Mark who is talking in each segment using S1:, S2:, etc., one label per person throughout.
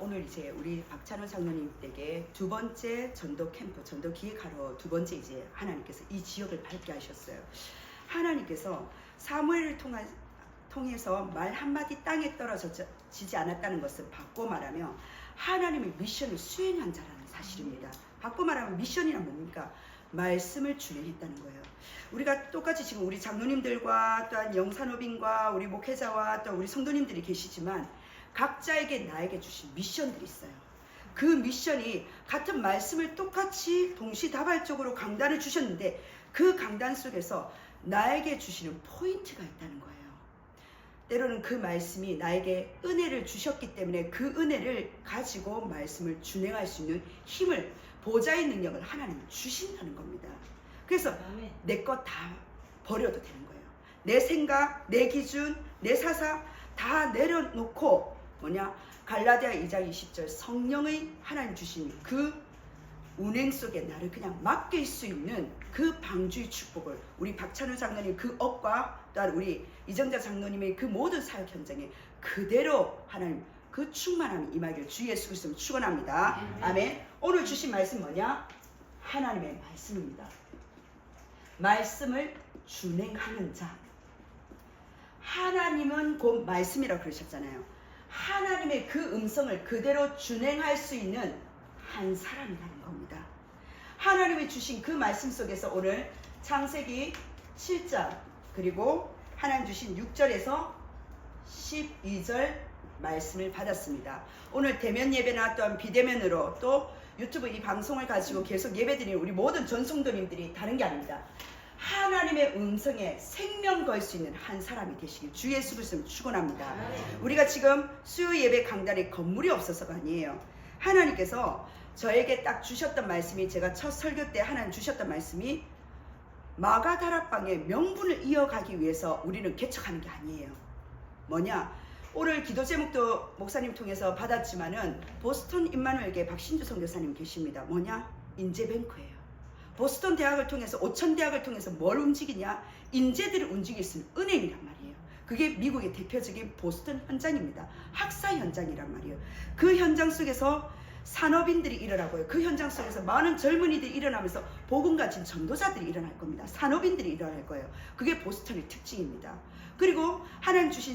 S1: 오늘 이제 우리 박찬호 장로님에게 두 번째 전도 캠프, 전도 기획하러 두 번째 이제 하나님께서 이 지역을 밝게 하셨어요. 하나님께서 사무엘을 통해서 말 한마디 땅에 떨어지지 않았다는 것을 바꿔 말하며 하나님의 미션을 수행한 자라는 사실입니다. 바꿔 말하면 미션이란 뭡니까? 말씀을 준행했다는 거예요. 우리가 똑같이 지금 우리 장로님들과 또한 영산업인과 우리 목회자와 또 우리 성도님들이 계시지만 각자에게 나에게 주신 미션들이 있어요. 그 미션이 같은 말씀을 똑같이 동시다발적으로 강단을 주셨는데 그 강단 속에서 나에게 주시는 포인트가 있다는 거예요. 때로는 그 말씀이 나에게 은혜를 주셨기 때문에 그 은혜를 가지고 말씀을 준행할 수 있는 힘을, 보좌의 능력을 하나님이 주신다는 겁니다. 그래서 내 것 다 버려도 되는 거예요. 내 생각, 내 기준, 내 사상 다 내려놓고 갈라디아 2장 20절 성령의 하나님 주신 그 운행 속에 나를 그냥 맡길 수 있는 그 방주의 축복을 우리 박찬호 장로님 그 업과 또한 우리 이정자 장로님의 그 모든 사역 현장에 그대로 하나님 그 충만함이 임하기를 주 예수 그리스도로 축원합니다. 아멘. 오늘 주신 말씀 뭐냐? 하나님의 말씀입니다. 말씀을 준행하는 자. 하나님은 곧 말씀이라고 그러셨잖아요. 하나님의 그 음성을 그대로 준행할 수 있는 한 사람이라는 겁니다. 하나님이 주신 그 말씀 속에서 오늘 창세기 7장 그리고 하나님 주신 6절에서 12절 말씀을 받았습니다. 오늘 대면 예배나 또한 비대면으로 또 유튜브 이 방송을 가지고 계속 예배드리는 우리 모든 전성도님들이 다른 게 아닙니다. 하나님의 음성에 생명 걸 수 있는 한 사람이 되시길 주 예수 그리스도로 축원합니다. 우리가 지금 수요 예배 강단에 건물이 없어서가 아니에요. 하나님께서 저에게 딱 주셨던 말씀이, 제가 첫 설교 때 하나님 주셨던 말씀이 마가다락방의 명분을 이어가기 위해서 우리는 개척하는 게 아니에요. 뭐냐? 오늘 기도 제목도 목사님 통해서 받았지만은 보스턴 임마누엘교회 박신주 선교사님 계십니다. 뭐냐? 인재뱅크예요. 보스턴 대학을 통해서 5천 대학을 통해서 뭘 움직이냐? 인재들을 움직일 수 있는 은행이란 말이에요. 그게 미국의 대표적인 보스턴 현장입니다. 학사 현장이란 말이에요. 그 현장 속에서 산업인들이 일어나고요. 그 현장 속에서 많은 젊은이들이 일어나면서 복음 가진 전도자들이 일어날 겁니다. 산업인들이 일어날 거예요. 그게 보스턴의 특징입니다. 그리고 하나님 주신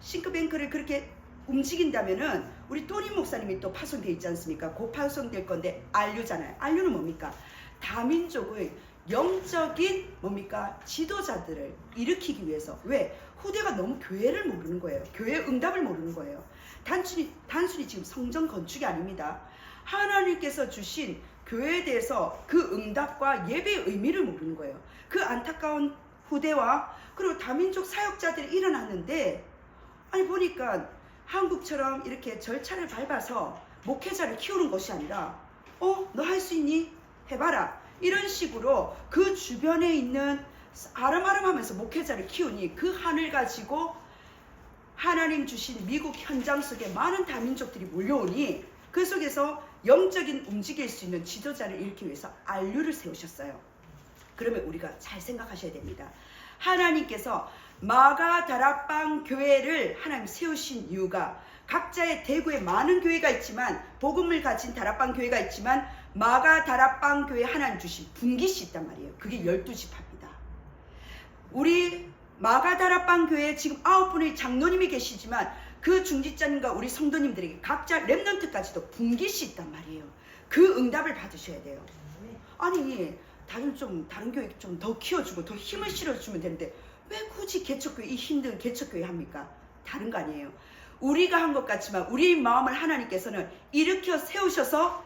S1: 싱크뱅크를 그렇게 움직인다면은 우리 또니 목사님이 또 파송되어 있지 않습니까? 곧 파송될 건데 알류잖아요. 알류는 뭡니까? 다민족의 영적인 지도자들을 일으키기 위해서. 왜? 후대가 너무 교회를 모르는 거예요. 교회의 응답을 모르는 거예요. 단순히 지금 성전 건축이 아닙니다. 하나님께서 주신 교회에 대해서 그 응답과 예배의 의미를 모르는 거예요. 그 안타까운 후대와 그리고 다민족 사역자들이 일어났는데, 아니 보니까 한국처럼 이렇게 절차를 밟아서 목회자를 키우는 것이 아니라 너 할 수 있니? 해봐라. 이런 식으로 그 주변에 있는 아름아름하면서 목회자를 키우니 그 한을 가지고 하나님 주신 미국 현장 속에 많은 다민족들이 몰려오니 그 속에서 영적인 움직일 수 있는 지도자를 일으키기 위해서 알류를 세우셨어요. 그러면 우리가 잘 생각하셔야 됩니다. 하나님께서 마가다락방 교회를 하나님 세우신 이유가 각자의 대구에 많은 교회가 있지만 복음을 가진 다락방 교회가 있지만 마가다락방 교회 하나님 주신 분깃이 있단 말이에요. 그게 12지파입니다. 우리 마가다락방 교회에 지금 9분의 장로님이 계시지만 그 중직자님과 우리 성도님들에게 각자 렘넌트까지도 분깃이 있단 말이에요. 그 응답을 받으셔야 돼요. 아니 다른 교회 좀 더 키워주고 더 힘을 실어주면 되는데 왜 굳이 개척교회, 이 힘든 개척교회 합니까? 다른 거 아니에요. 우리가 한 것 같지만 우리의 마음을 하나님께서는 일으켜 세우셔서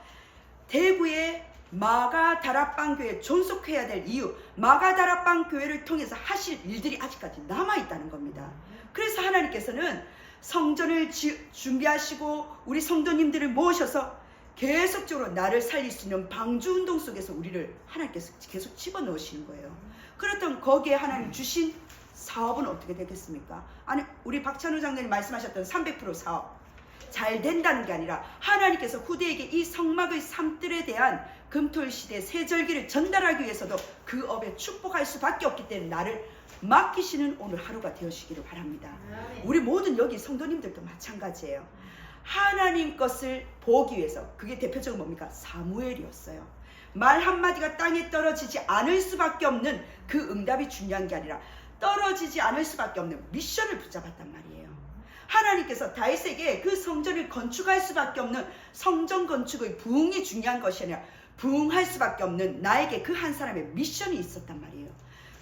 S1: 대구의 마가다락방 교회에 존속해야 될 이유, 마가다락방 교회를 통해서 하실 일들이 아직까지 남아있다는 겁니다. 그래서 하나님께서는 성전을 준비하시고 우리 성도님들을 모으셔서 계속적으로 나를 살릴 수 있는 방주운동 속에서 우리를 하나님께서 계속 집어넣으시는 거예요. 그렇다면 거기에 하나님 주신 사업은 어떻게 되겠습니까? 아니 우리 박찬호 장로님 말씀하셨던 300% 사업 잘 된다는 게 아니라 하나님께서 후대에게 이 성막의 삶들에 대한 금토일 시대의 세절기를 전달하기 위해서도 그 업에 축복할 수밖에 없기 때문에 나를 맡기시는 오늘 하루가 되시기를 바랍니다. 우리 모든 여기 성도님들도 마찬가지예요. 하나님 것을 보기 위해서, 그게 대표적으로 뭡니까? 사무엘이었어요. 말 한마디가 땅에 떨어지지 않을 수밖에 없는 그 응답이 중요한 게 아니라 떨어지지 않을 수밖에 없는 미션을 붙잡았단 말이에요. 하나님께서 다윗에게 그 성전을 건축할 수밖에 없는 성전 건축의 부흥이 중요한 것이 아니라 부흥할 수밖에 없는 나에게 그 한 사람의 미션이 있었단 말이에요.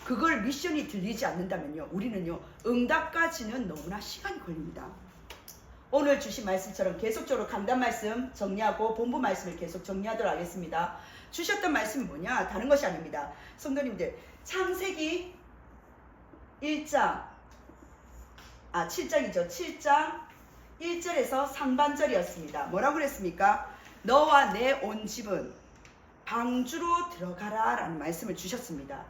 S1: 그걸 미션이 들리지 않는다면요, 우리는요 응답까지는 너무나 시간이 걸립니다. 오늘 주신 말씀처럼 계속적으로 강단 말씀 정리하고 본부 말씀을 계속 정리하도록 하겠습니다. 주셨던 말씀이 뭐냐? 다른 것이 아닙니다. 성도님들, 창세기 7장이죠. 7장 1절에서 상반절이었습니다. 뭐라고 그랬습니까? 너와 내 온 집은 방주로 들어가라 라는 말씀을 주셨습니다.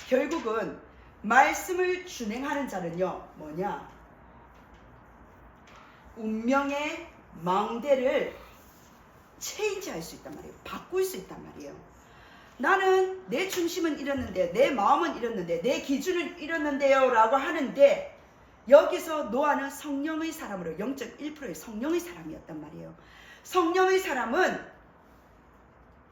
S1: 결국은 말씀을 준행하는 자는요 뭐냐? 운명의 망대를 체인지할 수 있단 말이에요. 바꿀 수 있단 말이에요. 나는 내 중심은 이랬는데, 내 마음은 이랬는데, 내 기준은 이랬는데요 라고 하는데, 여기서 노아는 성령의 사람으로 0.1%의 성령의 사람이었단 말이에요. 성령의 사람은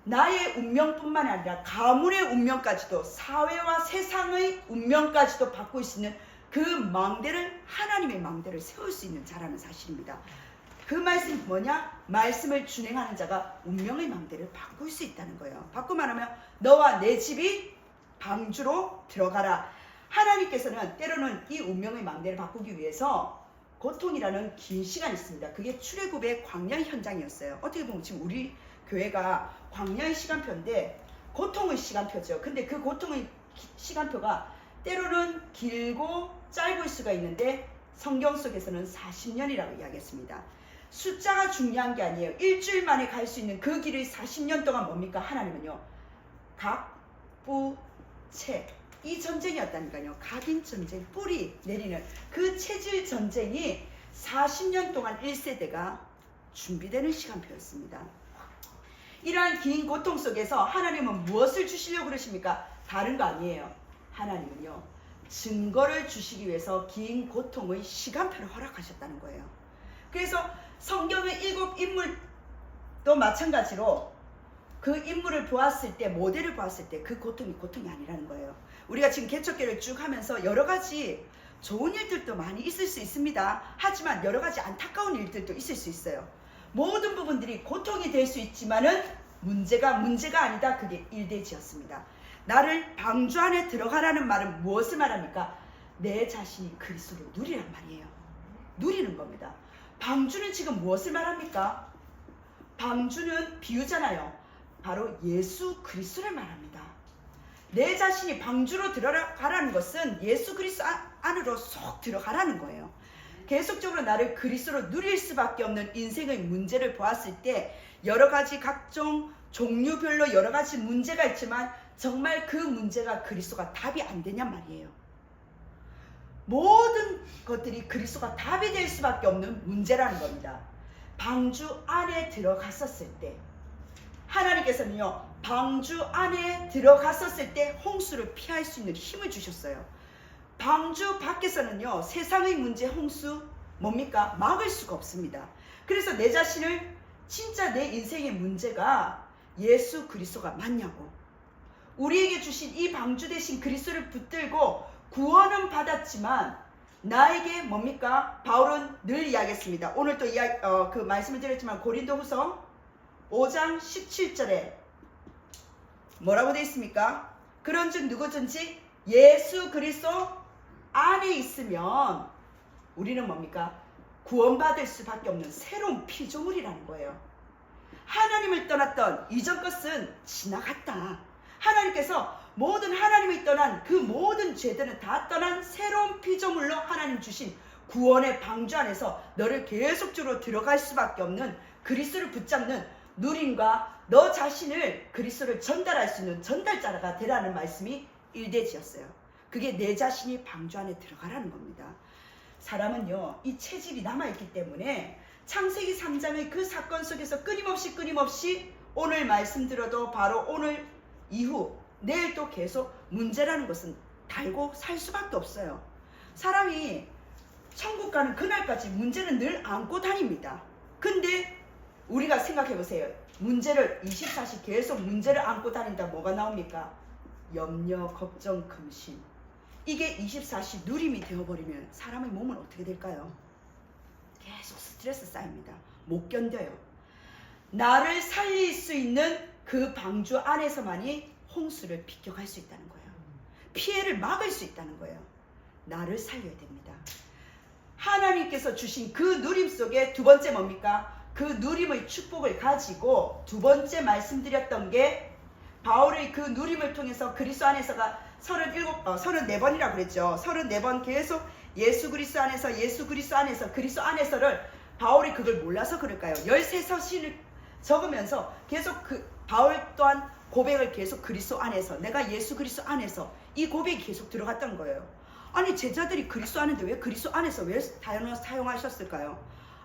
S1: 나의 운명뿐만 아니라 가문의 운명까지도, 사회와 세상의 운명까지도 바꿀 수 있는 그 망대를, 하나님의 망대를 세울 수 있는 자라는 사실입니다. 그 말씀이 뭐냐? 말씀을 준행하는 자가 운명의 망대를 바꿀 수 있다는 거예요. 바꾸고 말하면 너와 내 집이 방주로 들어가라. 하나님께서는 때로는 이 운명의 망대를 바꾸기 위해서 고통이라는 긴 시간이 있습니다. 그게 출애굽의 광야의 현장이었어요. 어떻게 보면 지금 우리 교회가 광야의 시간표인데 고통의 시간표죠. 근데 그 고통의 시간표가 때로는 길고 짧을 수가 있는데 성경 속에서는 40년이라고 이야기했습니다. 숫자가 중요한 게 아니에요. 일주일 만에 갈 수 있는 그 길을 40년 동안 뭡니까? 하나님은요, 각부채, 이 전쟁이었다니까요. 각인 전쟁, 뿌리 내리는 그 체질 전쟁이 40년 동안 1세대가 준비되는 시간표였습니다. 이러한 긴 고통 속에서 하나님은 무엇을 주시려고 그러십니까? 다른 거 아니에요. 하나님은요, 증거를 주시기 위해서 긴 고통의 시간표를 허락하셨다는 거예요. 그래서 성경의 7 인물도 마찬가지로 그 인물을 보았을 때, 모델을 보았을 때 그 고통이 고통이 아니라는 거예요. 우리가 지금 개척교회를 쭉 하면서 여러 가지 좋은 일들도 많이 있을 수 있습니다. 하지만 여러 가지 안타까운 일들도 있을 수 있어요. 모든 부분들이 고통이 될 수 있지만은 문제가 아니다. 그게 일대지였습니다. 나를 방주 안에 들어가라는 말은 무엇을 말합니까? 내 자신이 그리스도를 누리란 말이에요. 누리는 겁니다. 방주는 지금 무엇을 말합니까? 방주는 비유잖아요. 바로 예수 그리스도를 말합니다. 내 자신이 방주로 들어가라는 것은 예수 그리스도 안으로 쏙 들어가라는 거예요. 계속적으로 나를 그리스도로 누릴 수밖에 없는 인생의 문제를 보았을 때 여러 가지 각종 종류별로 여러 가지 문제가 있지만 정말 그 문제가 그리스도가 답이 안 되냔 말이에요. 모든 것들이 그리스도가 답이 될 수밖에 없는 문제라는 겁니다. 방주 안에 들어갔었을 때 하나님께서는요, 방주 안에 들어갔었을 때 홍수를 피할 수 있는 힘을 주셨어요. 방주 밖에서는요, 세상의 문제, 홍수 뭡니까? 막을 수가 없습니다. 그래서 내 자신을, 진짜 내 인생의 문제가 예수 그리스도가 맞냐고, 우리에게 주신 이 방주 대신 그리스도를 붙들고 구원은 받았지만 나에게 뭡니까? 바울은 늘 이야기했습니다. 오늘 또 그 말씀을 드렸지만 고린도후서 5장 17절에 뭐라고 되어 있습니까? 그런즉 누구든지 예수 그리스도 안에 있으면 우리는 뭡니까? 구원받을 수밖에 없는 새로운 피조물이라는 거예요. 하나님을 떠났던 이전 것은 지나갔다. 하나님께서 모든 하나님이 떠난 그 모든 죄들은 다 떠난 새로운 피조물로 하나님 주신 구원의 방주 안에서 너를 계속적으로 들어갈 수밖에 없는 그리스도를 붙잡는 누림과 너 자신을 그리스도를 전달할 수 있는 전달자가 되라는 말씀이 일대지였어요. 그게 내 자신이 방주 안에 들어가라는 겁니다. 사람은요, 이 체질이 남아있기 때문에 창세기 3장의 그 사건 속에서 끊임없이 오늘 말씀 들어도 바로 오늘 이후 내일 또 계속 문제라는 것은 달고 살 수밖에 없어요. 사람이 천국 가는 그날까지 문제는 늘 안고 다닙니다. 근데 우리가 생각해 보세요. 문제를 24시 계속 문제를 안고 다닌다 뭐가 나옵니까? 염려, 걱정, 근심. 이게 24시 누림이 되어버리면 사람의 몸은 어떻게 될까요? 계속 스트레스 쌓입니다. 못 견뎌요. 나를 살릴 수 있는 그 방주 안에서만이 홍수를 비껴갈 수 있다는 거예요. 피해를 막을 수 있다는 거예요. 나를 살려야 됩니다. 하나님께서 주신 그 누림 속에 두 번째 뭡니까? 그 누림의 축복을 가지고 두 번째 말씀드렸던 게 바울의 그 누림을 통해서 그리스도 안에서가 34번이라고 그랬죠. 34번 계속 예수 그리스도 안에서 예수 그리스도 안에서 그리스도 안에서를 바울이 그걸 몰라서 그럴까요? 13서신을 적으면서 계속 그 바울 또한 고백을 계속 그리스도 안에서 내가 예수 그리스도 안에서 이 고백이 계속 들어갔던 거예요. 아니 제자들이 그리스도 안인데 왜 그리스도 안에서 왜 단어 사용하셨을까요?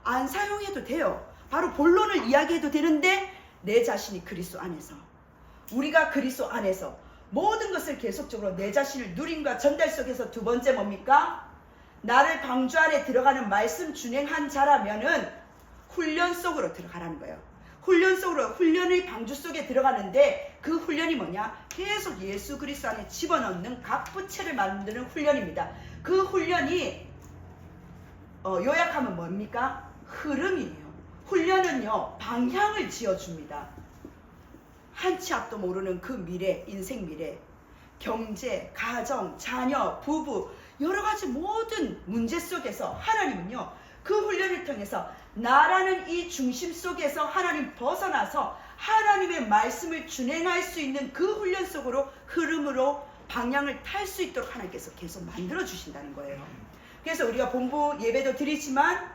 S1: 안 사용해도 돼요. 바로 본론을 이야기해도 되는데 내 자신이 그리스도 안에서 우리가 그리스도 안에서 모든 것을 계속적으로 내 자신을 누림과 전달 속에서 두 번째 뭡니까? 나를 방주 안에 들어가는 말씀 준행한 자라면은 훈련 속으로 들어가라는 거예요. 훈련 속으로 훈련의 방주 속에 들어가는데 그 훈련이 뭐냐? 계속 예수 그리스도 안에 집어넣는 각 부채를 만드는 훈련입니다. 그 훈련이 요약하면 뭡니까? 흐름이에요. 훈련은요 방향을 지어줍니다. 한치 앞도 모르는 그 미래, 인생 미래, 경제, 가정, 자녀, 부부 여러 가지 모든 문제 속에서 하나님은요 그 훈련을 통해서 나라는 이 중심 속에서 하나님 벗어나서 하나님의 말씀을 준행할 수 있는 그 훈련 속으로 흐름으로 방향을 탈 수 있도록 하나님께서 계속 만들어 주신다는 거예요. 그래서 우리가 본부 예배도 드리지만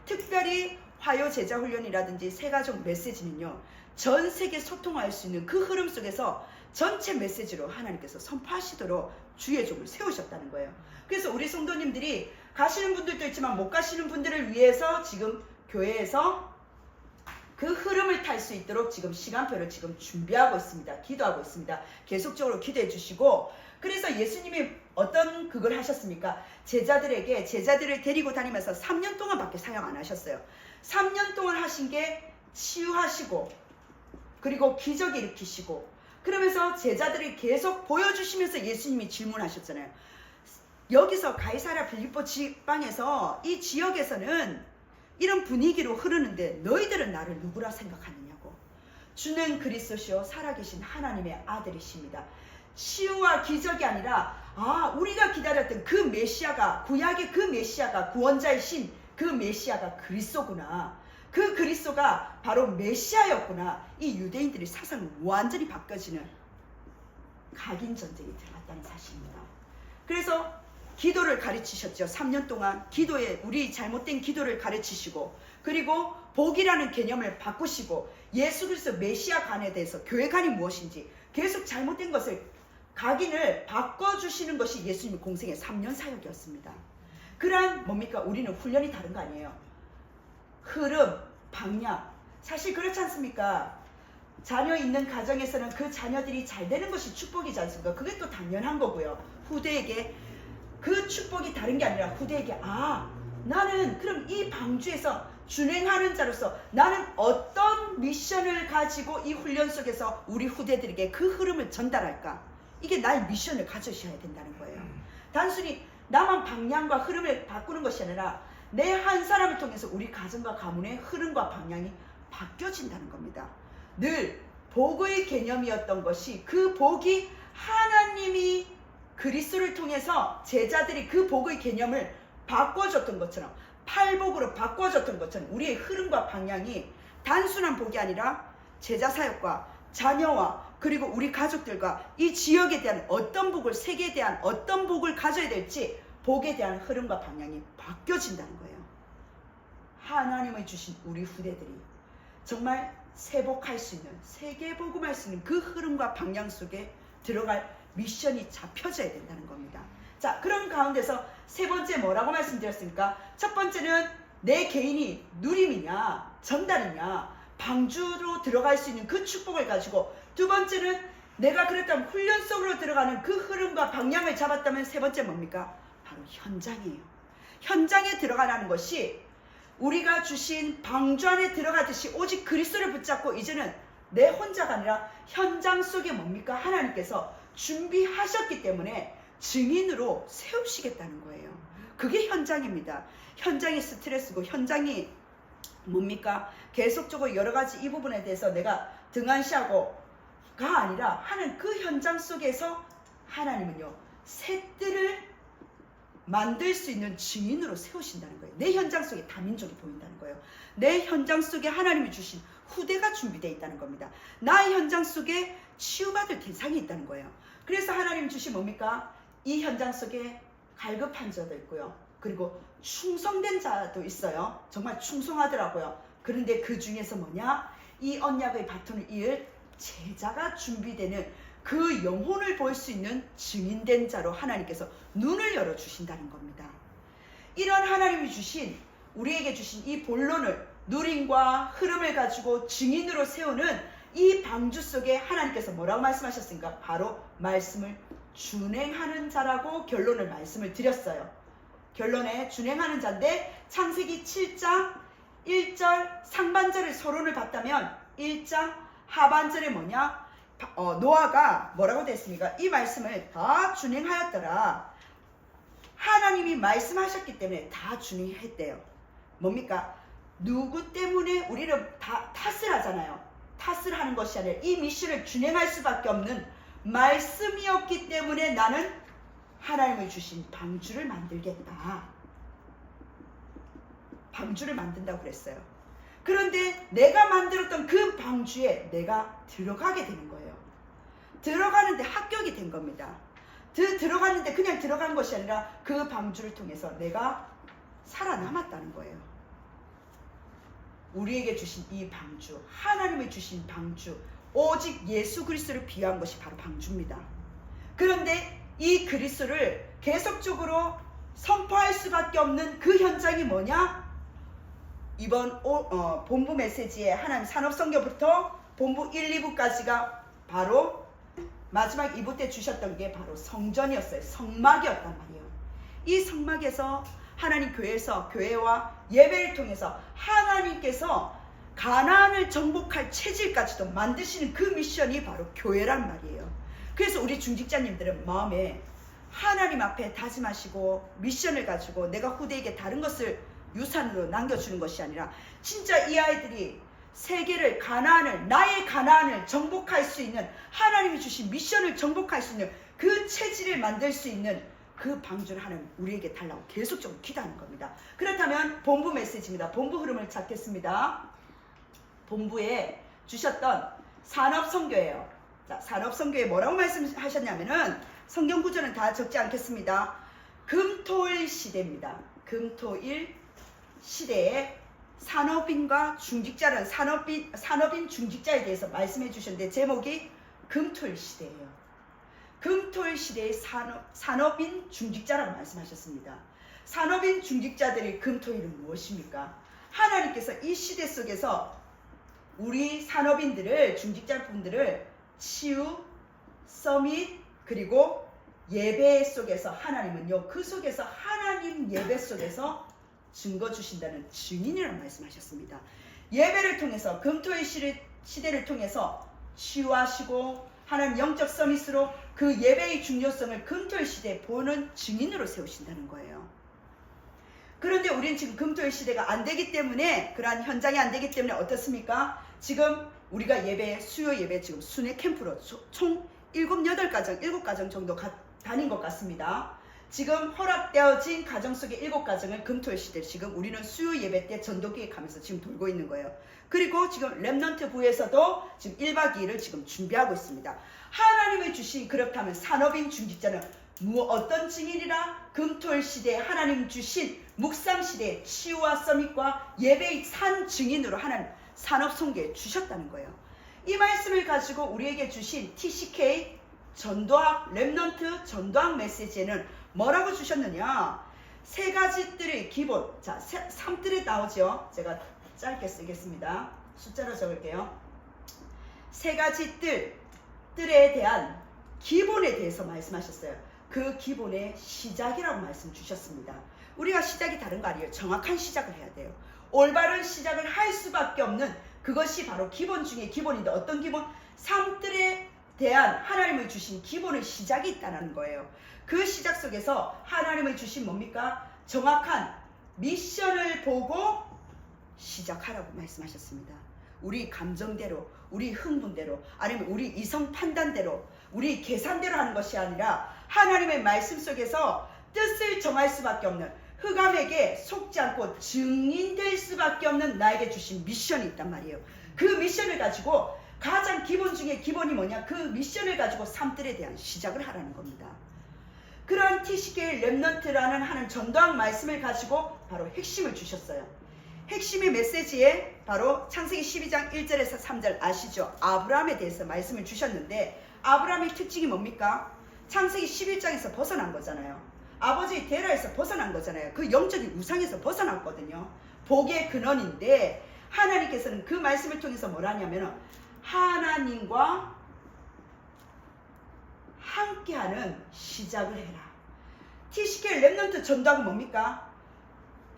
S1: 특별히 화요 제자 훈련이라든지 새가족 메시지는요 전 세계 소통할 수 있는 그 흐름 속에서 전체 메시지로 하나님께서 선포하시도록 주의 종을 세우셨다는 거예요. 그래서 우리 성도님들이 가시는 분들도 있지만 못 가시는 분들을 위해서 지금 교회에서 그 흐름을 탈 수 있도록 지금 시간표를 지금 준비하고 있습니다. 기도하고 있습니다. 계속적으로 기도해 주시고 그래서 예수님이 어떤 그걸 하셨습니까? 제자들을 데리고 다니면서 3년 동안밖에 사역 안 하셨어요. 3년 동안 하신 게 치유하시고 그리고 기적 일으키시고 그러면서 제자들이 계속 보여주시면서 예수님이 질문하셨잖아요. 여기서 가이사랴 빌립보 지방에서 이 지역에서는 이런 분위기로 흐르는데 너희들은 나를 누구라 생각하느냐고. 주는 그리스도시요 살아계신 하나님의 아들이십니다. 치유와 기적이 아니라 우리가 기다렸던 그 메시아가 구약의 그 메시아가 구원자이신 그 메시아가 그리스도구나. 그 그리스도가 바로 메시아였구나. 이 유대인들의 사상은 완전히 바뀌어지는 각인 전쟁이 들어갔다는 사실입니다. 그래서 기도를 가르치셨죠. 3년 동안 기도에 우리 잘못된 기도를 가르치시고 그리고 복이라는 개념을 바꾸시고 예수 그리스도 메시아 간에 대해서 교회 간이 무엇인지 계속 잘못된 것을 각인을 바꿔주시는 것이 예수님의 공생의 3년 사역이었습니다. 그러한 뭡니까? 우리는 훈련이 다른 거 아니에요. 흐름, 방향. 사실 그렇지 않습니까? 자녀 있는 가정에서는 그 자녀들이 잘 되는 것이 축복이지 않습니까? 그게 또 당연한 거고요. 후대에게 그 축복이 다른 게 아니라 후대에게 나는 그럼 이 방주에서 준행하는 자로서 나는 어떤 미션을 가지고 이 훈련 속에서 우리 후대들에게 그 흐름을 전달할까? 이게 나의 미션을 가져셔야 된다는 거예요. 단순히 나만 방향과 흐름을 바꾸는 것이 아니라 내 한 사람을 통해서 우리 가정과 가문의 흐름과 방향이 바뀌어진다는 겁니다. 늘 복의 개념이었던 것이 그 복이 하나님이 그리스도를 통해서 제자들이 그 복의 개념을 바꿔줬던 것처럼 팔복으로 바꿔줬던 것처럼 우리의 흐름과 방향이 단순한 복이 아니라 제자 사역과 자녀와 그리고 우리 가족들과 이 지역에 대한 어떤 복을 세계에 대한 어떤 복을 가져야 될지 복에 대한 흐름과 방향이 바뀌어진다는 거예요. 하나님의 주신 우리 후대들이 정말 세복할 수 있는 세계복음할 수 있는 그 흐름과 방향 속에 들어갈 미션이 잡혀져야 된다는 겁니다. 자, 그런 가운데서 세 번째 뭐라고 말씀드렸습니까? 첫 번째는 내 개인이 누림이냐 전달이냐 방주로 들어갈 수 있는 그 축복을 가지고, 두 번째는 내가 그랬다면 훈련 속으로 들어가는 그 흐름과 방향을 잡았다면 세 번째 뭡니까? 바로 현장이에요. 현장에 들어가라는 것이 우리가 주신 방주 안에 들어가듯이 오직 그리스도를 붙잡고 이제는 내 혼자가 아니라 현장 속에 뭡니까? 하나님께서 준비하셨기 때문에 증인으로 세우시겠다는 거예요. 그게 현장입니다. 현장이 스트레스고 현장이 뭡니까? 계속적으로 여러 가지 이 부분에 대해서 내가 등한시하고가 아니라 하는 그 현장 속에서 하나님은요 셋들을 만들 수 있는 증인으로 세우신다는 거예요. 내 현장 속에 다민족이 보인다는 거예요. 내 현장 속에 하나님이 주신 후대가 준비되어 있다는 겁니다. 나의 현장 속에 치유받을 대상이 있다는 거예요. 그래서 하나님 주신 뭡니까? 이 현장 속에 갈급한 자도 있고요. 그리고 충성된 자도 있어요. 정말 충성하더라고요. 그런데 그 중에서 뭐냐? 이 언약의 바톤을 이을 제자가 준비되는 그 영혼을 볼 수 있는 증인된 자로 하나님께서 눈을 열어주신다는 겁니다. 이런 하나님이 주신 우리에게 주신 이 본론을 누림과 흐름을 가지고 증인으로 세우는 이 방주 속에 하나님께서 뭐라고 말씀하셨습니까? 바로 말씀을 준행하는 자라고 결론을 말씀을 드렸어요. 결론에 준행하는 자인데 창세기 7장 1절 상반절의 서론을 봤다면 1장 하반절에 뭐냐? 노아가 뭐라고 됐습니까? 이 말씀을 다 준행하였더라. 하나님이 말씀하셨기 때문에 다 준행했대요. 뭡니까? 누구 때문에 우리를 다 탓을 하잖아요. 탓을 하는 것이 아니라 이 미션을 준행할 수밖에 없는 말씀이었기 때문에 나는 하나님이 주신 방주를 만들겠다. 방주를 만든다고 그랬어요. 그런데 내가 만들었던 그 방주에 내가 들어가게 되는 거예요. 들어가는데 합격이 된 겁니다. 들어가는데 그냥 들어간 것이 아니라 그 방주를 통해서 내가 살아남았다는 거예요. 우리에게 주신 이 방주, 하나님이 주신 방주, 오직 예수 그리스도를 비유한 것이 바로 방주입니다. 그런데 이 그리스도를 계속적으로 선포할 수밖에 없는 그 현장이 뭐냐? 이번 본부 메시지의 하나님 산업선교부터 본부 1, 2부까지가 바로 마지막 2부 때 주셨던 게 바로 성전이었어요. 성막이었단 말이에요. 이 성막에서 하나님 교회에서 교회와 예배를 통해서 하나님께서 가나안을 정복할 체질까지도 만드시는 그 미션이 바로 교회란 말이에요. 그래서 우리 중직자님들은 마음에 하나님 앞에 다짐하시고 미션을 가지고 내가 후대에게 다른 것을 유산으로 남겨주는 것이 아니라 진짜 이 아이들이 세계를 가나안을 나의 가나안을 정복할 수 있는 하나님이 주신 미션을 정복할 수 있는 그 체질을 만들 수 있는 그 방주를 하나님 우리에게 달라고 계속적으로 기도하는 겁니다. 그렇다면 본부 메시지입니다. 본부 흐름을 찾겠습니다. 본부에 주셨던 산업선교예요. 자, 산업선교에 뭐라고 말씀하셨냐면은 성경 구조는 다 적지 않겠습니다. 금토일 시대입니다. 금토일 시대에 산업인과 중직자는 산업인 중직자에 대해서 말씀해 주셨는데 제목이 금토일 시대예요. 금토일 시대의 산업인 중직자라고 말씀하셨습니다. 산업인 중직자들의 금토일은 무엇입니까? 하나님께서 이 시대 속에서 우리 산업인들을 중직자분들을 치유, 서밋 그리고 예배 속에서 하나님은요 그 속에서 하나님 예배 속에서 증거 주신다는 증인이라고 말씀하셨습니다. 예배를 통해서 금토일 시대를 통해서 치유하시고 하나님 영적 서밋으로 그 예배의 중요성을 금토일 시대에 보는 증인으로 세우신다는 거예요. 그런데 우리는 지금 금토일 시대가 안 되기 때문에 그러한 현장이 안 되기 때문에 어떻습니까? 지금 우리가 예배 수요 예배 지금 순회 캠프로 총 7가정 정도 다닌 것 같습니다. 지금 허락되어진 가정 속의 7가정을 금토일 시대 지금 우리는 수요 예배 때 전도기획하면서 지금 돌고 있는 거예요. 그리고 지금 렘넌트 부에서도 지금 1박 2일을 지금 준비하고 있습니다. 하나님의 주신 그렇다면 산업인 중직자는 어떤 증인이라 금토일 시대에 하나님 주신 묵상 시대에 치유와 서밋과 예배의 산 증인으로 하나님 산업 선교에 주셨다는 거예요. 이 말씀을 가지고 우리에게 주신 TCK 전도학 렘넌트 전도학 메시지에는 뭐라고 주셨느냐? 세 가지 뜰의 기본. 자, 3뜰에 나오죠. 제가 짧게 쓰겠습니다. 숫자로 적을게요. 세 가지 뜰에 대한 기본에 대해서 말씀하셨어요. 그 기본의 시작이라고 말씀 주셨습니다. 우리가 시작이 다른 거 아니에요. 정확한 시작을 해야 돼요. 올바른 시작을 할 수밖에 없는 그것이 바로 기본 중에 기본인데 어떤 기본? 삶들에 대한 하나님의 주신 기본의 시작이 있다는 거예요. 그 시작 속에서 하나님의 주신 뭡니까? 정확한 미션을 보고 시작하라고 말씀하셨습니다. 우리 감정대로, 우리 흥분대로, 아니면 우리 이성 판단대로, 우리 계산대로 하는 것이 아니라 하나님의 말씀 속에서 뜻을 정할 수밖에 없는, 흑암에게 속지 않고 증인될 수밖에 없는 나에게 주신 미션이 있단 말이에요. 그 미션을 가지고 가장 기본 중에 기본이 뭐냐? 그 미션을 가지고 삶들에 대한 시작을 하라는 겁니다. 그러한 TCK 렘넌트라는 하는 전도학 말씀을 가지고 바로 핵심을 주셨어요. 핵심의 메시지에 바로 창세기 12장 1절에서 3절 아시죠? 아브라함에 대해서 말씀을 주셨는데 아브라함의 특징이 뭡니까? 창세기 11장에서 벗어난 거잖아요. 아버지의 데라에서 벗어난 거잖아요. 그 영적인 우상에서 벗어났거든요. 복의 근원인데 하나님께서는 그 말씀을 통해서 뭘 하냐면 하나님과 함께하는 시작을 해라. TCK 렘넌트 전도학은 뭡니까?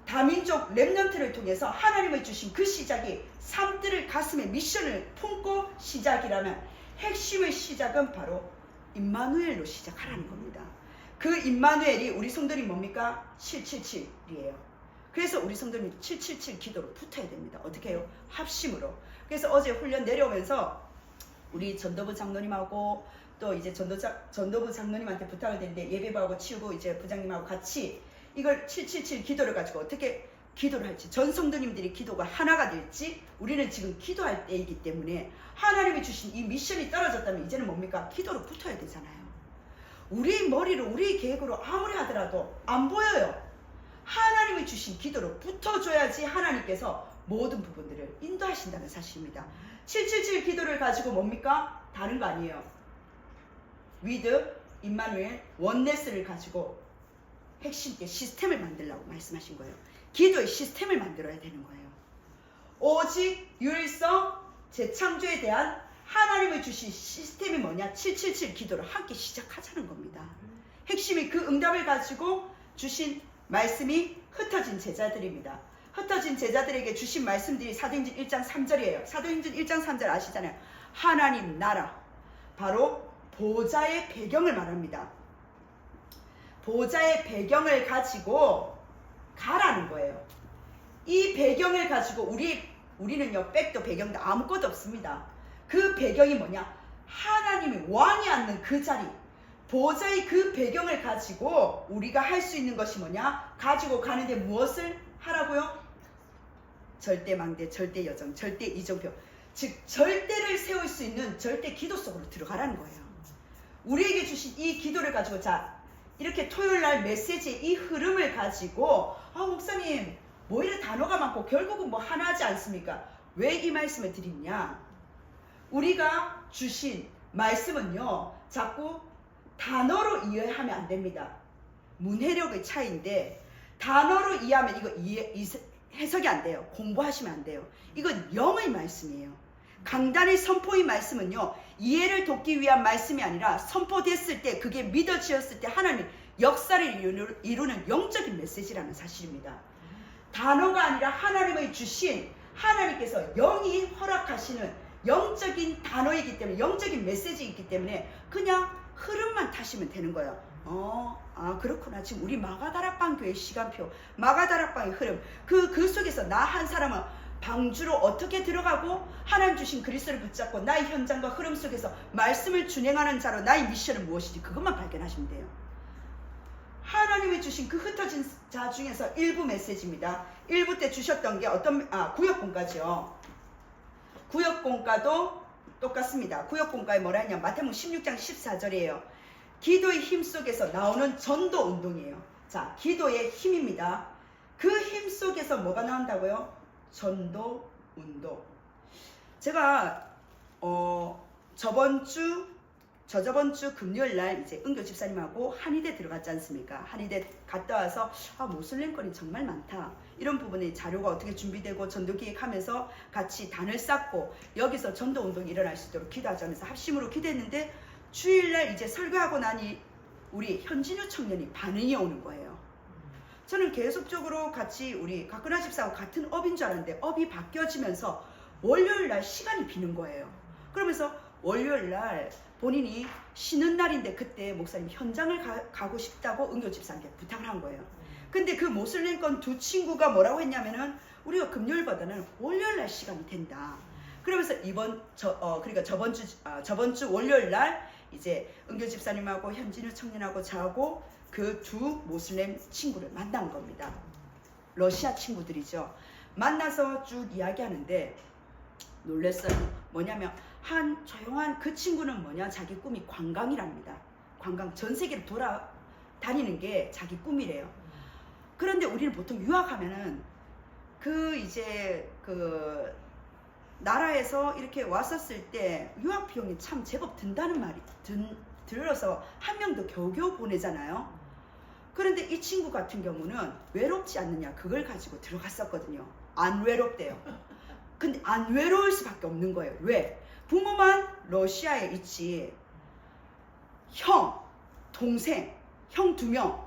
S1: 다민족 렘넌트를 통해서 하나님의 주신 그 시작이 삶들을 가슴에 미션을 품고 시작이라면 핵심의 시작은 바로 임마누엘로 시작하라는 겁니다. 그 임마누엘이 우리 성도님 뭡니까? 777이에요. 그래서 우리 성도님 777 기도로 붙어야 됩니다. 어떻게 해요? 합심으로. 그래서 어제 훈련 내려오면서 우리 전도부 장로님하고 또 이제 전도부 장로님한테 부탁을 드렸는데 예배하고 치우고 이제 부장님하고 같이 이걸 777 기도를 가지고 어떻게 기도를 할지, 전 성도님들이 기도가 하나가 될지, 우리는 지금 기도할 때이기 때문에 하나님이 주신 이 미션이 떨어졌다면 이제는 뭡니까? 기도로 붙어야 되잖아요. 우리 머리로 우리 계획으로 아무리 하더라도 안 보여요. 하나님이 주신 기도로 붙어줘야지 하나님께서 모든 부분들을 인도하신다는 사실입니다. 777 기도를 가지고 뭡니까? 다른 거 아니에요. 위드, 임마누엘, 원네스를 가지고 핵심께 시스템을 만들라고 말씀하신 거예요. 기도의 시스템을 만들어야 되는 거예요. 오직 유일성 재창조에 대한 하나님의 주신 시스템이 뭐냐? 777 기도를 함께 시작하자는 겁니다. 핵심이 그 응답을 가지고 주신 말씀이 흩어진 제자들입니다. 흩어진 제자들에게 주신 말씀들이 사도행전 1장 3절이에요. 사도행전 1장 3절 아시잖아요. 하나님 나라, 바로 보좌의 배경을 말합니다. 보좌의 배경을 가지고 가라는 거예요. 이 배경을 가지고 우리는요, 백도 배경도 아무것도 없습니다. 그 배경이 뭐냐? 하나님이 왕이 앉는 그 자리, 보좌의 그 배경을 가지고 우리가 할 수 있는 것이 뭐냐? 가지고 가는데 무엇을 하라고요? 절대망대, 절대여정, 절대이정표, 즉 절대를 세울 수 있는 절대 기도 속으로 들어가라는 거예요. 우리에게 주신 이 기도를 가지고 자, 이렇게 토요일날 메시지의 이 흐름을 가지고 목사님 뭐 이런 단어가 많고 결국은 뭐 하나지 않습니까? 왜 이 말씀을 드리냐? 우리가 주신 말씀은요, 자꾸 단어로 이해하면 안 됩니다. 문해력의 차이인데 단어로 이해하면 이거 해석이 안 돼요. 공부하시면 안 돼요. 이건 영의 말씀이에요. 강단의 선포의 말씀은요, 이해를 돕기 위한 말씀이 아니라 선포됐을 때, 그게 믿어지었을 때 하나님 역사를 이루는 영적인 메시지라는 사실입니다. 단어가 아니라 하나님의 주신, 하나님께서 영이 허락하시는 영적인 단어이기 때문에, 영적인 메시지이기 때문에 그냥 흐름만 타시면 되는 거예요. 그렇구나. 지금 우리 마가다락방 교회 시간표, 마가다락방의 흐름, 그 속에서 나 한 사람은 방주로 어떻게 들어가고 하나님 주신 그리스도를 붙잡고 나의 현장과 흐름 속에서 말씀을 준행하는 자로 나의 미션은 무엇인지 그것만 발견하시면 돼요. 하나님이 주신 그 흩어진 자 중에서 일부 메시지입니다. 일부 때 주셨던 게 구역공과죠. 구역공과도 똑같습니다. 구역공과에 뭐라 했냐? 마태복음 16장 14절이에요. 기도의 힘 속에서 나오는 전도 운동이에요. 자, 기도의 힘입니다. 그 힘 속에서 뭐가 나온다고요? 전도 운동. 제가 저저번 주 금요일 날 이제 은교 집사님하고 한의대 들어갔지 않습니까? 한의대 갔다 와서 모슬렘권이 정말 많다. 이런 부분에 자료가 어떻게 준비되고 전도 기획하면서 같이 단을 쌓고 여기서 전도 운동이 일어날 수 있도록 기도하자면서 합심으로 기도했는데 주일날 이제 설교하고 나니 우리 현진우 청년이 반응이 오는 거예요. 저는 계속적으로 같이 우리 각근아 집사하고 같은 업인 줄 알았는데 업이 바뀌어지면서 월요일 날 시간이 비는 거예요. 그러면서 월요일 날 본인이 쉬는 날인데 그때 목사님 현장을 가고 싶다고 은교 집사한테 부탁을 한 거예요. 근데 그 모슬림권 두 친구가 뭐라고 했냐면은 우리가 금요일보다는 월요일 날 시간이 된다. 그러면서 그러니까 저번 주 월요일 날 이제 은교 집사님하고 현진우 청년하고 저하고 그 두 모슬렘 친구를 만난 겁니다. 러시아 친구들이죠. 만나서 쭉 이야기하는데 놀랬어요. 뭐냐면 한 조용한 그 친구는 뭐냐, 자기 꿈이 관광이랍니다. 관광, 전 세계를 돌아다니는 게 자기 꿈이래요. 그런데 우리는 보통 유학하면은 그 나라에서 이렇게 왔었을 때 유학 비용이 참 제법 든다는 말이 들어서 한 명도 겨우겨우 보내잖아요. 그런데 이 친구 같은 경우는 외롭지 않느냐, 그걸 가지고 들어갔었거든요. 안 외롭대요. 근데 안 외로울 수밖에 없는 거예요. 왜? 부모만 러시아에 있지 형, 동생, 형 2명,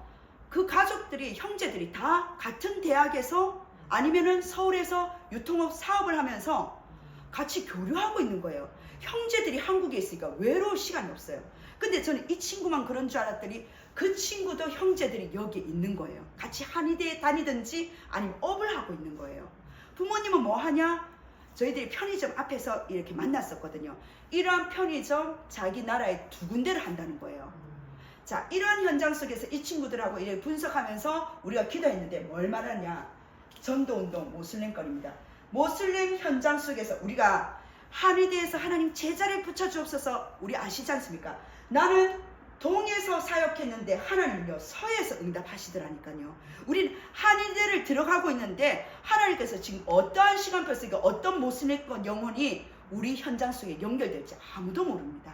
S1: 그 가족들이, 형제들이 다 같은 대학에서 아니면은 서울에서 유통업 사업을 하면서 같이 교류하고 있는 거예요. 형제들이 한국에 있으니까 외로울 시간이 없어요. 근데 저는 이 친구만 그런 줄 알았더니 그 친구도 형제들이 여기에 있는 거예요. 같이 한의대에 다니든지 아니면 업을 하고 있는 거예요. 부모님은 뭐 하냐? 저희들이 편의점 앞에서 이렇게 만났었거든요. 이러한 편의점 자기 나라에 2군데를 한다는 거예요. 자, 이러한 현장 속에서 이 친구들하고 이렇게 분석하면서 우리가 기도했는데 뭘 말하냐? 전도운동 모슬렘 건입니다. 모슬렘 현장 속에서 우리가 한의대에서 하나님 제자를 붙여주옵소서, 우리 아시지 않습니까? 나는 동에서 사역했는데 하나님은요 서에서 응답하시더라니까요. 우린 한의대를 들어가고 있는데 하나님께서 지금 어떠한 시간표 속에 어떤 모슬렘권 영혼이 우리 현장 속에 연결될지 아무도 모릅니다.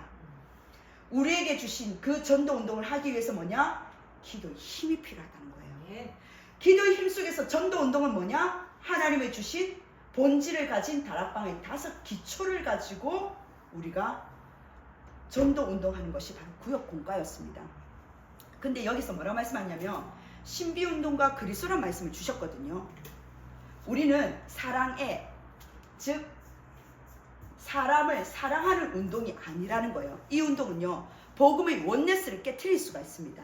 S1: 우리에게 주신 그 전도운동을 하기 위해서 뭐냐? 기도의 힘이 필요하다는 거예요. 기도의 힘 속에서 전도운동은 뭐냐? 하나님의 주신 본질을 가진 다락방의 5 기초를 가지고 우리가 전도운동하는 것이 바로 구역공과였습니다. 근데 여기서 뭐라고 말씀하냐면 신비운동과 그리스도란 말씀을 주셨거든요. 우리는 사랑에, 즉 사람을 사랑하는 운동이 아니라는 거예요. 이 운동은요 복음의 원네스를 깨트릴 수가 있습니다.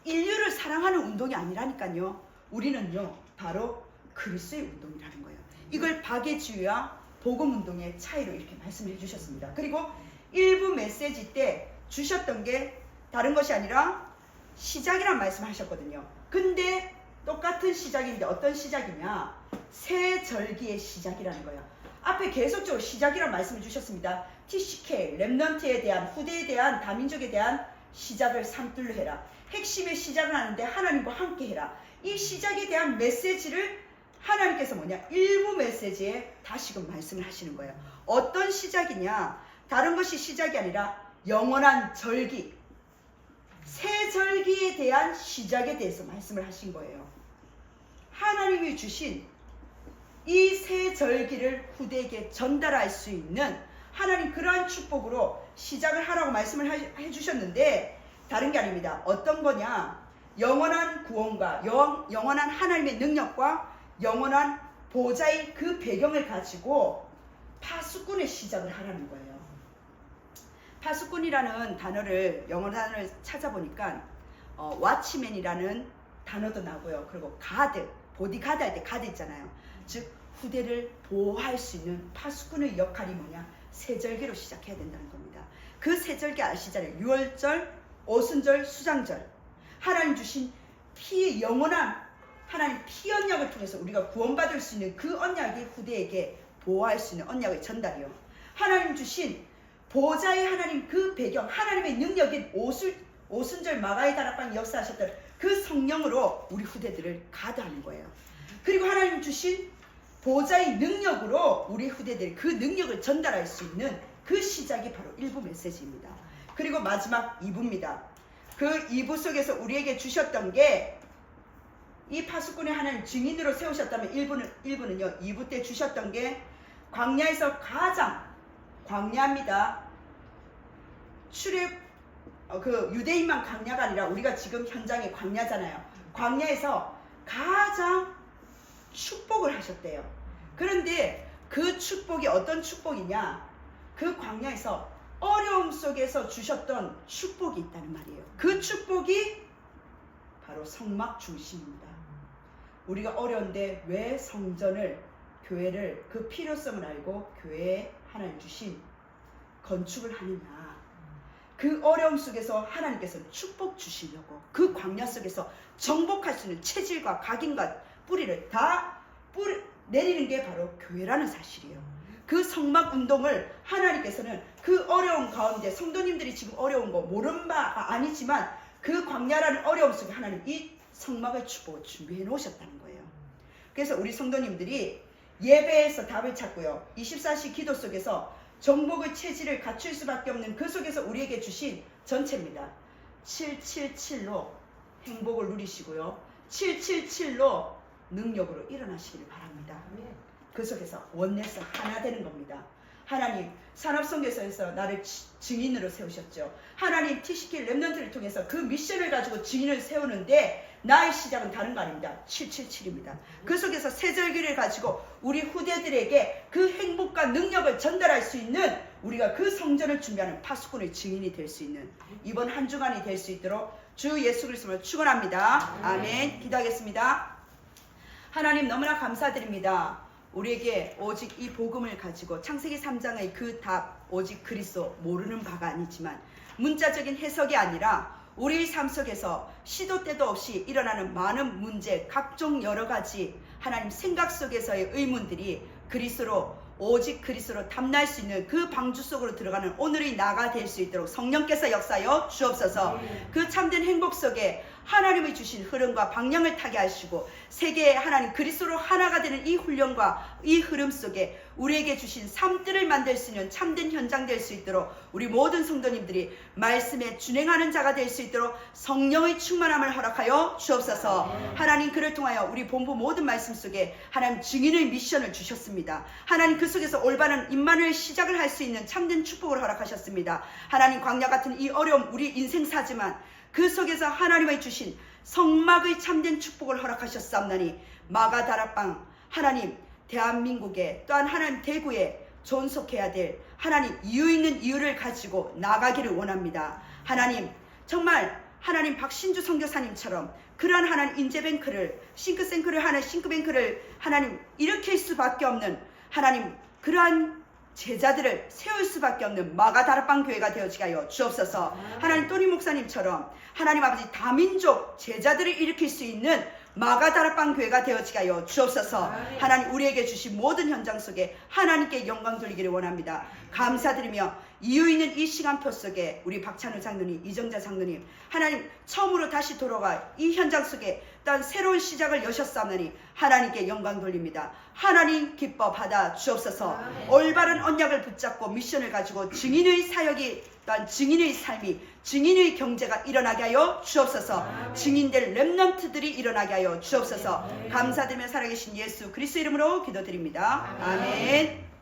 S1: 인류를 사랑하는 운동이 아니라니까요. 우리는요 바로 그리스도의 운동이라는 거예요. 이걸 박예주와 복음운동의 차이로 이렇게 말씀을 해주셨습니다. 그리고 일부 메시지 때 주셨던 게 다른 것이 아니라 시작이란 말씀을 하셨거든요. 근데 똑같은 시작인데 어떤 시작이냐? 새 절기의 시작이라는 거예요. 앞에 계속적으로 시작이란 말씀을 주셨습니다. TCK, 렘넌트에 대한, 후대에 대한, 다민족에 대한 시작을 삼둘로 해라. 핵심의 시작을 하는데 하나님과 함께 해라. 이 시작에 대한 메시지를 하나님께서 뭐냐? 일부 메시지에 다시금 말씀을 하시는 거예요. 어떤 시작이냐? 다른 것이 시작이 아니라 영원한 절기, 새 절기에 대한 시작에 대해서 말씀을 하신 거예요. 하나님이 주신 이 새 절기를 후대에게 전달할 수 있는 하나님 그러한 축복으로 시작을 하라고 말씀을 해주셨는데 다른 게 아닙니다. 어떤 거냐? 영원한 구원과 영원한 하나님의 능력과 영원한 보좌의 그 배경을 가지고 파수꾼의 시작을 하라는 거예요. 파수꾼이라는 단어를, 영어 단어를 찾아보니까 와치맨이라는 단어도 나고요. 그리고 가드, 보디가드 할 때 가드 있잖아요. 즉 후대를 보호할 수 있는 파수꾼의 역할이 뭐냐? 세절기로 시작해야 된다는 겁니다. 그 세절기 아시잖아요. 유월절, 오순절, 수장절, 하나님 주신 영원한 하나님 피 언약을 통해서 우리가 구원받을 수 있는 그 언약이 후대에게 보호할 수 있는 언약의 전달이요. 하나님 주신 보좌의 하나님 그 배경, 하나님의 능력인 오순절 마가의 다락방 역사하셨던 그 성령으로 우리 후대들을 가드하는 거예요. 그리고 하나님 주신 보좌의 능력으로 우리 후대들 그 능력을 전달할 수 있는 그 시작이 바로 1부 메시지입니다. 그리고 마지막 2부입니다. 그 2부 속에서 우리에게 주셨던 게 이 파수꾼의 하나님 증인으로 세우셨다면 1부는요 2부 때 주셨던 게 광야에서 가장 광야입니다. 그 유대인만 광야가 아니라 우리가 지금 현장에 광야잖아요. 광야에서 가장 축복을 하셨대요. 그런데 그 축복이 어떤 축복이냐? 그 광야에서 어려움 속에서 주셨던 축복이 있다는 말이에요. 그 축복이 바로 성막 중심입니다. 우리가 어려운데 왜 성전을, 교회를, 그 필요성을 알고 교회에 하나님 주신 건축을 하느냐? 그 어려움 속에서 하나님께서 축복 주시려고 그 광야 속에서 정복할 수 있는 체질과 각인과 뿌리를 다 내리는 게 바로 교회라는 사실이에요. 그 성막 운동을 하나님께서는 그 어려움 가운데, 성도님들이 지금 어려운 거 모르는 바가 아니지만 그 광야라는 어려움 속에 하나님 이 성막의 축복을 준비해 놓으셨다는 거예요. 그래서 우리 성도님들이 예배에서 답을 찾고요, 24시 기도 속에서 정복의 체질을 갖출 수밖에 없는 그 속에서 우리에게 주신 전체입니다. 777로 행복을 누리시고요, 777로 능력으로 일어나시기를 바랍니다. 그 속에서 원내서 하나 되는 겁니다. 하나님 산업선교사에서 나를 증인으로 세우셨죠. 하나님 TCK 랩넌트를 통해서 그 미션을 가지고 증인을 세우는데 나의 시작은 다른 거 아닙니다. 777입니다. 그 속에서 새절기를 가지고 우리 후대들에게 그 행복과 능력을 전달할 수 있는, 우리가 그 성전을 준비하는 파수꾼의 증인이 될 수 있는 이번 한 주간이 될 수 있도록 주 예수 그리스도로 축원합니다. 아멘. 기도하겠습니다. 하나님 너무나 감사드립니다. 우리에게 오직 이 복음을 가지고 창세기 3장의 그 답, 오직 그리스도, 모르는 바가 아니지만 문자적인 해석이 아니라 우리 삶 속에서 시도 때도 없이 일어나는 많은 문제, 각종 여러 가지 하나님 생각 속에서의 의문들이 그리스도로, 오직 그리스도로 탐날 수 있는 그 방주 속으로 들어가는 오늘의 나가 될 수 있도록 성령께서 역사하여 주옵소서. 그 참된 행복 속에 하나님이 주신 흐름과 방향을 타게 하시고 세계의 하나님 그리스도로 하나가 되는 이 훈련과 이 흐름 속에 우리에게 주신 삶들을 만들 수 있는 참된 현장 될 수 있도록 우리 모든 성도님들이 말씀에 준행하는 자가 될 수 있도록 성령의 충만함을 허락하여 주옵소서. 하나님 그를 통하여 우리 본부 모든 말씀 속에 하나님 증인의 미션을 주셨습니다. 하나님 그 속에서 올바른 임만을 시작을 할 수 있는 참된 축복을 허락하셨습니다. 하나님 광야 같은 이 어려움 우리 인생사지만 그 속에서 하나님의 주신 성막의 참된 축복을 허락하셨사옵나니 마가다락방 하나님 대한민국에 또한 하나님 대구에 존속해야 될 하나님 이유 있는 이유를 가지고 나가기를 원합니다. 하나님 정말 하나님 박신주 선교사님처럼 그러한 하나님 인재뱅크를 싱크뱅크를 하는 싱크뱅크를 하나님 일으킬 수밖에 없는 하나님 그러한 제자들을 세울 수밖에 없는 마가다락방 교회가 되어지게 하여 주옵소서. 하나님 또니 목사님처럼 하나님 아버지 다민족 제자들을 일으킬 수 있는 마가다락방 교회가 되어지게 하여 주옵소서. 하나님 우리에게 주신 모든 현장 속에 하나님께 영광 돌리기를 원합니다. 감사드리며 이유 있는 이 시간표 속에 우리 박찬우 장로님, 이정자 장로님 하나님 처음으로 다시 돌아가 이 현장 속에 또한 새로운 시작을 여셨사오니 하나님께 영광 돌립니다. 하나님 기뻐 받아 주옵소서. 올바른 언약을 붙잡고 미션을 가지고 증인의 사역이 또한 증인의 삶이 증인의 경제가 일어나게 하여 주옵소서. 증인될 렘넌트들이 일어나게 하여 주옵소서. 감사드리며 살아계신 예수 그리스도 이름으로 기도드립니다. 아멘.